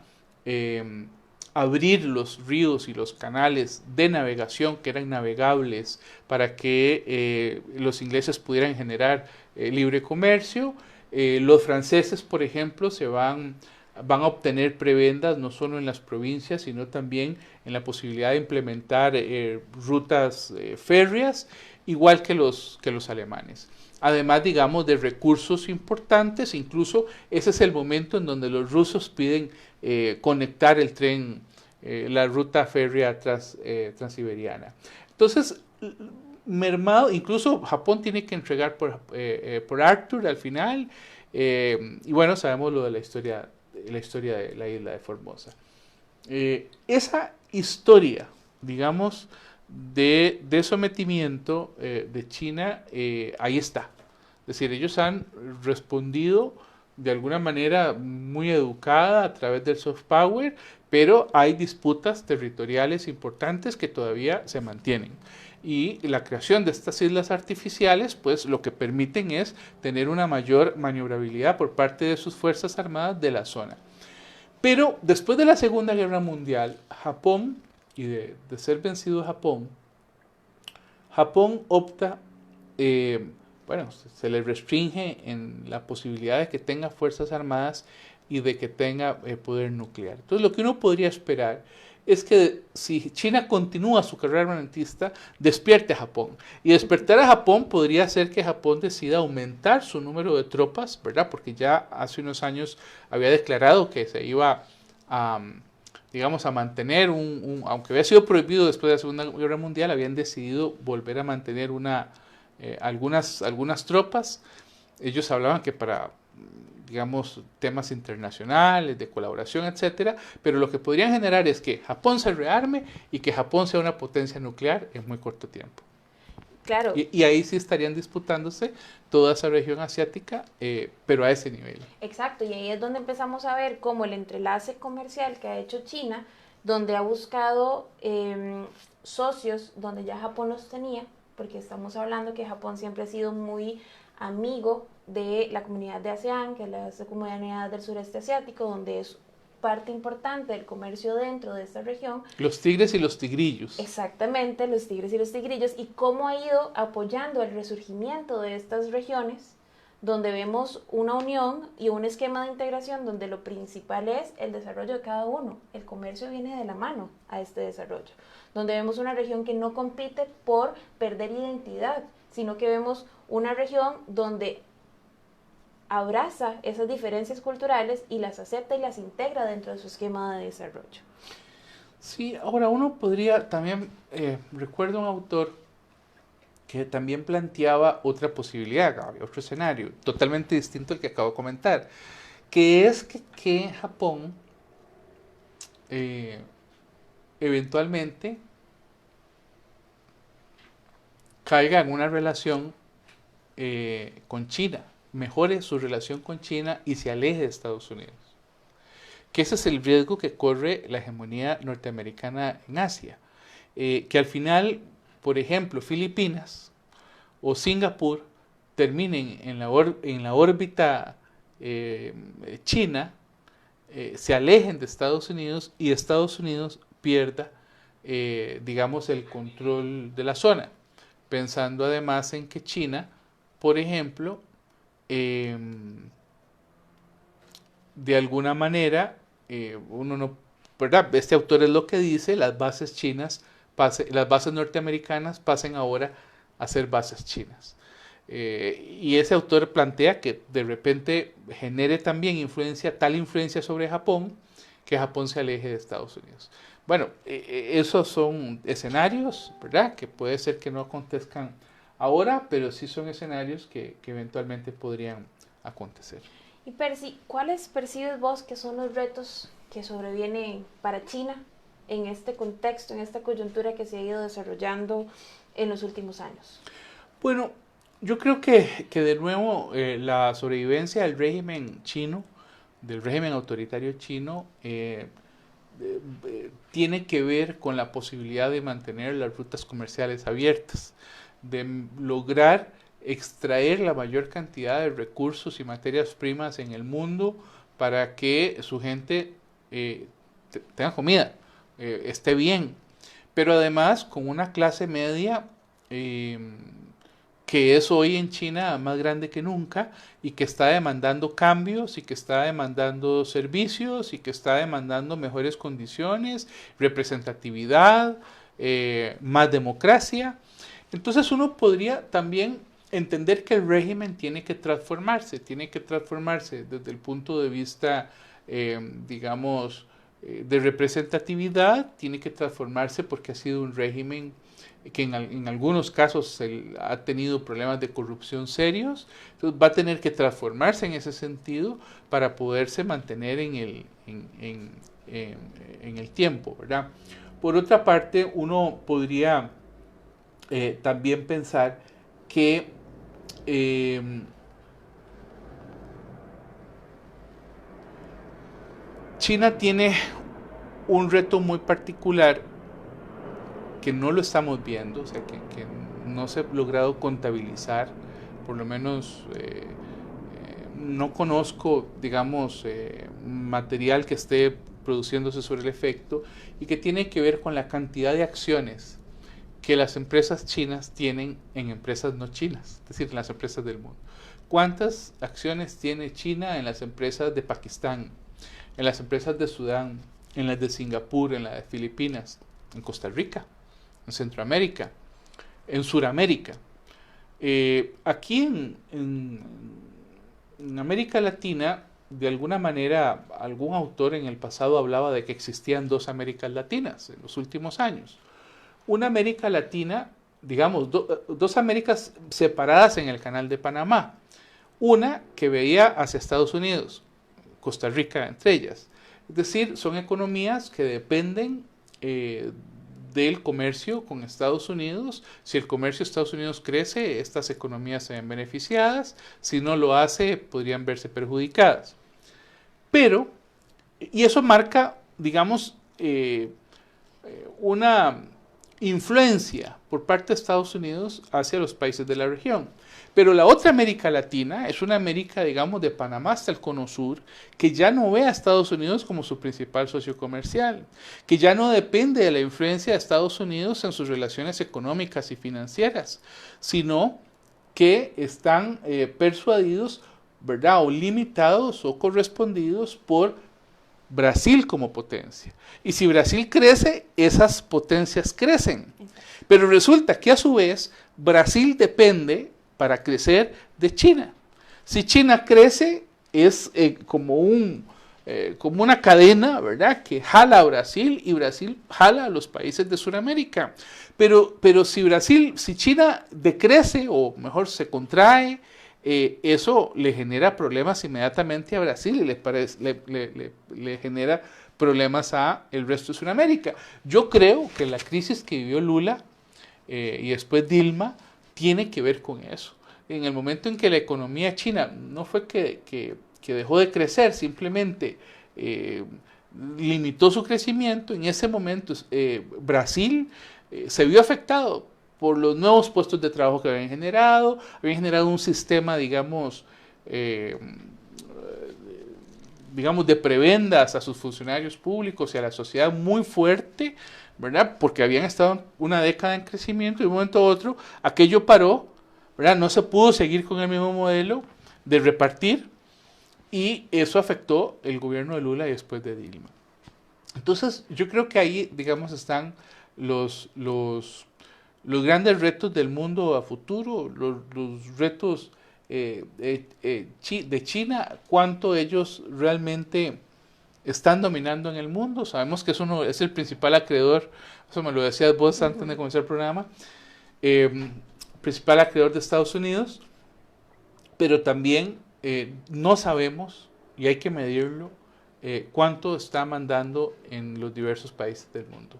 abrir los ríos y los canales de navegación que eran navegables para que los ingleses pudieran generar libre comercio. Los franceses, por ejemplo, van a obtener prebendas no solo en las provincias, sino también en la posibilidad de implementar rutas férreas, igual que los alemanes. Además, digamos, de recursos importantes, incluso ese es el momento en donde los rusos piden conectar el tren, la ruta férrea transiberiana. Entonces, mermado, incluso Japón tiene que entregar por Arthur al final, y bueno, sabemos lo de la historia de la isla de Formosa. Esa historia, digamos, de sometimiento de China, ahí está. Es decir, ellos han respondido de alguna manera muy educada a través del soft power, pero hay disputas territoriales importantes que todavía se mantienen. Y la creación de estas islas artificiales, pues lo que permiten es tener una mayor maniobrabilidad por parte de sus fuerzas armadas de la zona. Pero después de la Segunda Guerra Mundial, Japón, y de ser vencido Japón opta, bueno, se le restringe en la posibilidad de que tenga fuerzas armadas y de que tenga poder nuclear. Entonces lo que uno podría esperar es que si China continúa su carrera armamentista, despierte a Japón. Y despertar a Japón podría hacer que Japón decida aumentar su número de tropas, ¿verdad? Porque ya hace unos años había declarado que se iba a, digamos, a mantener aunque había sido prohibido después de la Segunda Guerra Mundial, habían decidido volver a mantener algunas tropas. Ellos hablaban que para, digamos, temas internacionales, de colaboración, etcétera, pero lo que podrían generar es que Japón se rearme y que Japón sea una potencia nuclear en muy corto tiempo. Claro. Y ahí sí estarían disputándose toda esa región asiática, pero a ese nivel. Exacto, y ahí es donde empezamos a ver cómo el entrelace comercial que ha hecho China donde ha buscado socios donde ya Japón los tenía, porque estamos hablando que Japón siempre ha sido muy amigo de la comunidad de ASEAN, que es la comunidad del sureste asiático, donde es parte importante del comercio dentro de esta región. Los tigres y los tigrillos. Exactamente, los tigres y los tigrillos, y cómo ha ido apoyando el resurgimiento de estas regiones, donde vemos una unión y un esquema de integración donde lo principal es el desarrollo de cada uno. El comercio viene de la mano a este desarrollo, donde vemos una región que no compite por perder identidad, sino que vemos una región donde abraza esas diferencias culturales y las acepta y las integra dentro de su esquema de desarrollo. Sí, ahora uno podría también, recuerdo un autor que también planteaba otra posibilidad, otro escenario, totalmente distinto al que acabo de comentar, que es que Japón eventualmente caiga en una relación con China, mejore su relación con China y se aleje de Estados Unidos. Que ese es el riesgo que corre la hegemonía norteamericana en Asia. Que al final, por ejemplo, Filipinas o Singapur terminen en la órbita china, se alejen de Estados Unidos y Estados Unidos pierda, digamos, el control de la zona. Pensando además en que China, por ejemplo, de alguna manera, uno no, ¿verdad? Este autor es lo que dice, las bases chinas, las bases norteamericanas pasen ahora a ser bases chinas. Y ese autor plantea que de repente genere también tal influencia sobre Japón, que Japón se aleje de Estados Unidos. Bueno, esos son escenarios, ¿verdad? Que puede ser que no acontezcan ahora, pero sí son escenarios que eventualmente podrían acontecer. Y Percy, ¿cuáles percibes vos que son los retos que sobrevienen para China en este contexto, en esta coyuntura que se ha ido desarrollando en los últimos años? Bueno, yo creo que de nuevo la sobrevivencia del régimen chino, del régimen autoritario chino, tiene que ver con la posibilidad de mantener las rutas comerciales abiertas, de lograr extraer la mayor cantidad de recursos y materias primas en el mundo para que su gente tenga comida, esté bien, pero además con una clase media que es hoy en China más grande que nunca y que está demandando cambios y que está demandando servicios y que está demandando mejores condiciones, representatividad, más democracia. Entonces uno podría también entender que el régimen tiene que transformarse desde el punto de vista, digamos, de representatividad, tiene que transformarse porque ha sido un régimen que en algunos casos ha tenido problemas de corrupción serios, entonces va a tener que transformarse en ese sentido para poderse mantener en el tiempo, ¿verdad? Por otra parte, uno podría también pensar que China tiene un reto muy particular que no lo estamos viendo, o sea, que no se ha logrado contabilizar, por lo menos no conozco, digamos, material que esté produciéndose sobre el efecto y que tiene que ver con la cantidad de acciones que las empresas chinas tienen en empresas no chinas, es decir, en las empresas del mundo. ¿Cuántas acciones tiene China en las empresas de Pakistán, en las empresas de Sudán, en las de Singapur, en las de Filipinas, en Costa Rica, en Centroamérica, en Suramérica? Aquí en América Latina, de alguna manera, algún autor en el pasado hablaba de que existían dos Américas Latinas en los últimos años. Una América Latina, digamos, dos Américas separadas en el Canal de Panamá. Una que veía hacia Estados Unidos, Costa Rica entre ellas. Es decir, son economías que dependen del comercio con Estados Unidos. Si el comercio de Estados Unidos crece, estas economías se ven beneficiadas. Si no lo hace, podrían verse perjudicadas. Pero, y eso marca, digamos, una influencia por parte de Estados Unidos hacia los países de la región. Pero la otra América Latina es una América, digamos, de Panamá hasta el Cono Sur, que ya no ve a Estados Unidos como su principal socio comercial, que ya no depende de la influencia de Estados Unidos en sus relaciones económicas y financieras, sino que están persuadidos, ¿verdad?, o limitados o correspondidos por Brasil como potencia. Y si Brasil crece, esas potencias crecen. Pero resulta que a su vez Brasil depende para crecer de China. Si China crece, es como una cadena, ¿verdad?, que jala a Brasil y Brasil jala a los países de Sudamérica. Pero si China decrece o mejor se contrae, eso le genera problemas inmediatamente a Brasil y le genera problemas a el resto de Sudamérica. Yo creo que la crisis que vivió Lula y después Dilma tiene que ver con eso. En el momento en que la economía china no fue que dejó de crecer, simplemente limitó su crecimiento, en ese momento Brasil se vio afectado por los nuevos puestos de trabajo que habían generado un sistema, digamos, de prebendas a sus funcionarios públicos y a la sociedad muy fuerte, ¿verdad? Porque habían estado una década en crecimiento y de un momento a otro aquello paró, ¿verdad? No se pudo seguir con el mismo modelo de repartir y eso afectó el gobierno de Lula y después de Dilma. Entonces, yo creo que ahí, digamos, están los grandes retos del mundo a futuro, los retos de China, cuánto ellos realmente están dominando en el mundo. Sabemos que eso es el principal acreedor, eso me lo decías vos antes de comenzar el programa, principal acreedor de Estados Unidos, pero también no sabemos, y hay que medirlo, cuánto está mandando en los diversos países del mundo.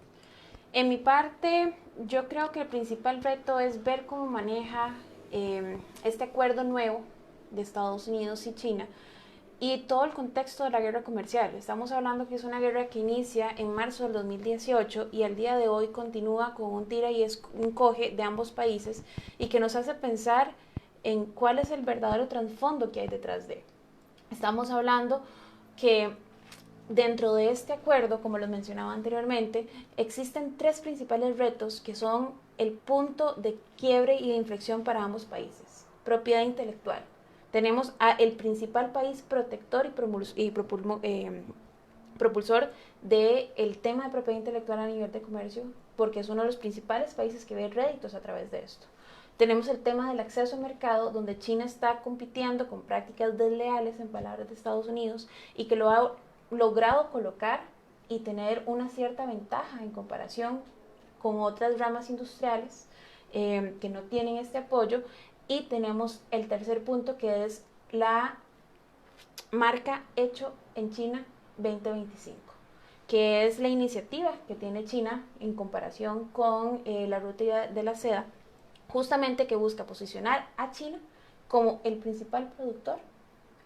En mi parte, yo creo que el principal reto es ver cómo maneja este acuerdo nuevo de Estados Unidos y China y todo el contexto de la guerra comercial. Estamos hablando que es una guerra que inicia en marzo del 2018 y al día de hoy continúa con un tira y encoge de ambos países y que nos hace pensar en cuál es el verdadero trasfondo que hay detrás de. Estamos hablando que dentro de este acuerdo, como los mencionaba anteriormente, existen tres principales retos que son el punto de quiebre y de inflexión para ambos países. Propiedad intelectual. Tenemos el principal país protector y propulsor del tema de propiedad intelectual a nivel de comercio, porque es uno de los principales países que ve réditos a través de esto. Tenemos el tema del acceso al mercado, donde China está compitiendo con prácticas desleales, en palabras de Estados Unidos, y que lo ha logrado colocar y tener una cierta ventaja en comparación con otras ramas industriales que no tienen este apoyo. Y tenemos el tercer punto, que es la marca Hecho en China 2025, que es la iniciativa que tiene China en comparación con la ruta de la seda, justamente que busca posicionar a China como el principal productor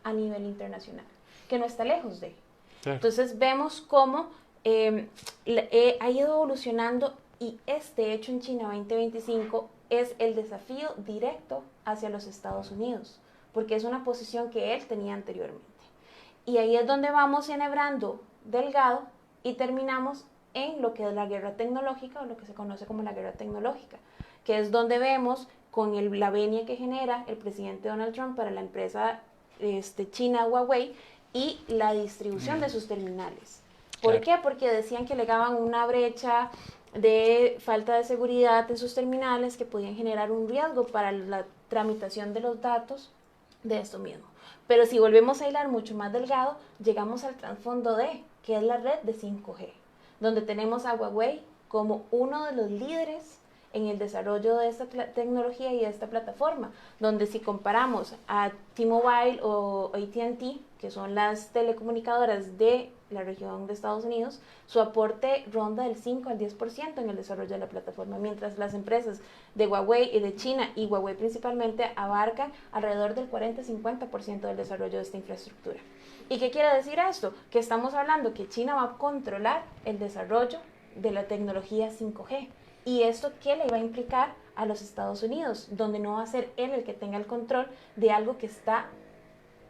a nivel internacional, que no está lejos de. Claro. Entonces vemos cómo ha ido evolucionando y este Hecho en China 2025 es el desafío directo hacia los Estados Unidos, porque es una posición que él tenía anteriormente. Y ahí es donde vamos enhebrando delgado y terminamos en lo que es la guerra tecnológica, o lo que se conoce como la guerra tecnológica, que es donde vemos con la venia que genera el presidente Donald Trump para la empresa china Huawei y la distribución de sus terminales. ¿Por qué? Porque decían que legaban una brecha de falta de seguridad en sus terminales que podían generar un riesgo para la tramitación de los datos de esto mismo. Pero si volvemos a hilar mucho más delgado, llegamos al trasfondo que es la red de 5G, donde tenemos a Huawei como uno de los líderes en el desarrollo de esta tecnología y de esta plataforma, donde si comparamos a T-Mobile o AT&T, que son las telecomunicadoras de la región de Estados Unidos, su aporte ronda del 5 al 10% en el desarrollo de la plataforma, mientras las empresas de Huawei y de China, y Huawei principalmente, abarcan alrededor del 40-50% del desarrollo de esta infraestructura. ¿Y qué quiere decir esto? Que estamos hablando que China va a controlar el desarrollo de la tecnología 5G. ¿Y esto qué le va a implicar a los Estados Unidos? Donde no va a ser él el que tenga el control de algo que está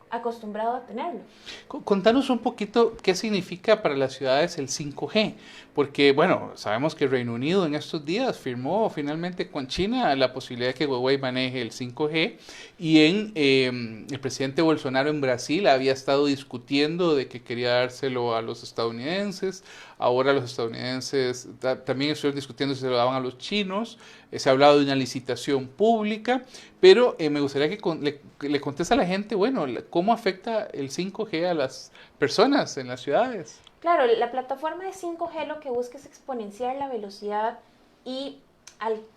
acostumbrado a tenerlo. Contanos un poquito qué significa para las ciudades el 5G, porque bueno, sabemos que Reino Unido en estos días firmó finalmente con China la posibilidad de que Huawei maneje el 5G y el presidente Bolsonaro en Brasil había estado discutiendo de que quería dárselo a los estadounidenses, ahora los estadounidenses también estuvieron discutiendo si se lo daban a los chinos, se ha hablado de una licitación pública, pero me gustaría que le conteste a la gente, bueno, ¿cómo afecta el 5G a las personas en las ciudades? Claro, la plataforma de 5G lo que busca es exponenciar la velocidad y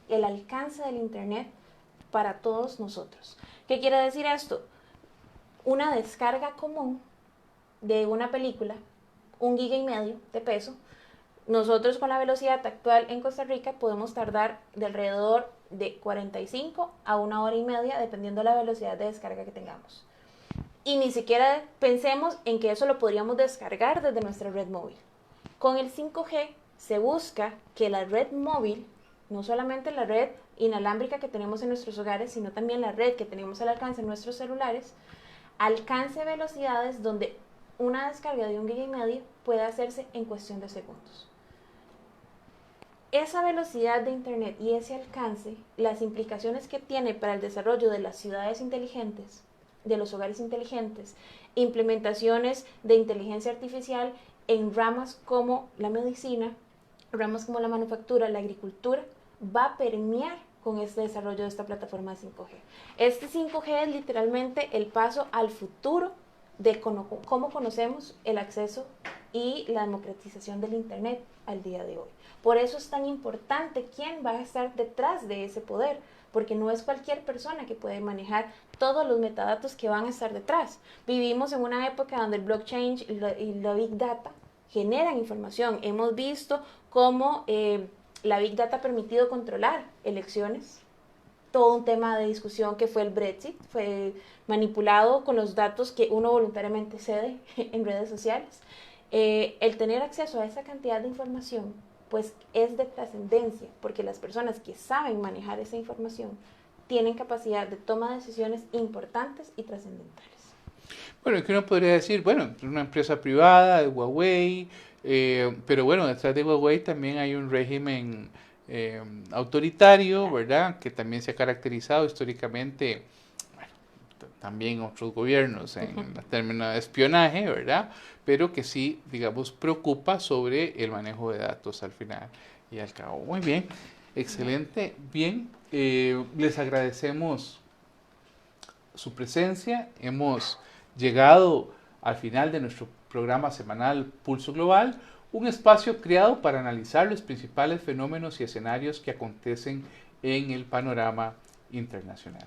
el alcance del Internet para todos nosotros. ¿Qué quiere decir esto? Una descarga común de una película, 1,5 GB de peso, nosotros con la velocidad actual en Costa Rica podemos tardar de alrededor de 45 a 1 hora y media, dependiendo de la velocidad de descarga que tengamos. Y ni siquiera pensemos en que eso lo podríamos descargar desde nuestra red móvil. Con el 5G se busca que la red móvil, no solamente la red inalámbrica que tenemos en nuestros hogares, sino también la red que tenemos al alcance en nuestros celulares, alcance velocidades donde una descarga de 1,5 GB puede hacerse en cuestión de segundos. Esa velocidad de Internet y ese alcance, las implicaciones que tiene para el desarrollo de las ciudades inteligentes, de los hogares inteligentes, implementaciones de inteligencia artificial en ramas como la medicina, ramas como la manufactura, la agricultura, va a permear con este desarrollo de esta plataforma de 5G. Este 5G es literalmente el paso al futuro de cómo conocemos el acceso y la democratización del Internet al día de hoy. Por eso es tan importante quién va a estar detrás de ese poder, porque no es cualquier persona que puede manejar todos los metadatos que van a estar detrás. Vivimos en una época donde el blockchain y la Big Data generan información. Hemos visto cómo la Big Data ha permitido controlar elecciones. Todo un tema de discusión que fue el Brexit, fue manipulado con los datos que uno voluntariamente cede en redes sociales. El tener acceso a esa cantidad de información pues es de trascendencia, porque las personas que saben manejar esa información tienen capacidad de toma de decisiones importantes y trascendentales. Bueno, ¿qué uno podría decir? Bueno, es una empresa privada de Huawei, pero bueno, detrás de Huawei también hay un régimen autoritario, ¿verdad? Que también se ha caracterizado históricamente, bueno, también otros gobiernos en el término de espionaje, ¿verdad? Pero que sí, digamos, preocupa sobre el manejo de datos al final y al cabo. Muy bien, excelente, bien, les agradecemos su presencia, hemos llegado al final de nuestro programa semanal Pulso Global, un espacio creado para analizar los principales fenómenos y escenarios que acontecen en el panorama internacional.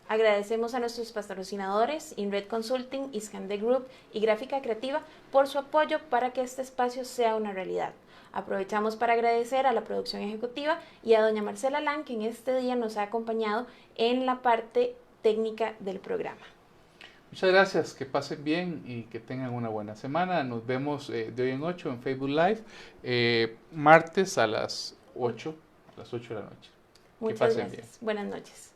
Agradecemos a nuestros patrocinadores, InRed Consulting, Iskandar Group y Gráfica Creativa por su apoyo para que este espacio sea una realidad. Aprovechamos para agradecer a la producción ejecutiva y a doña Marcela Lang, que en este día nos ha acompañado en la parte técnica del programa. Muchas gracias, que pasen bien y que tengan una buena semana. Nos vemos de hoy en 8 en Facebook Live, martes a las 8 de la noche. Muchas gracias. Buenas noches.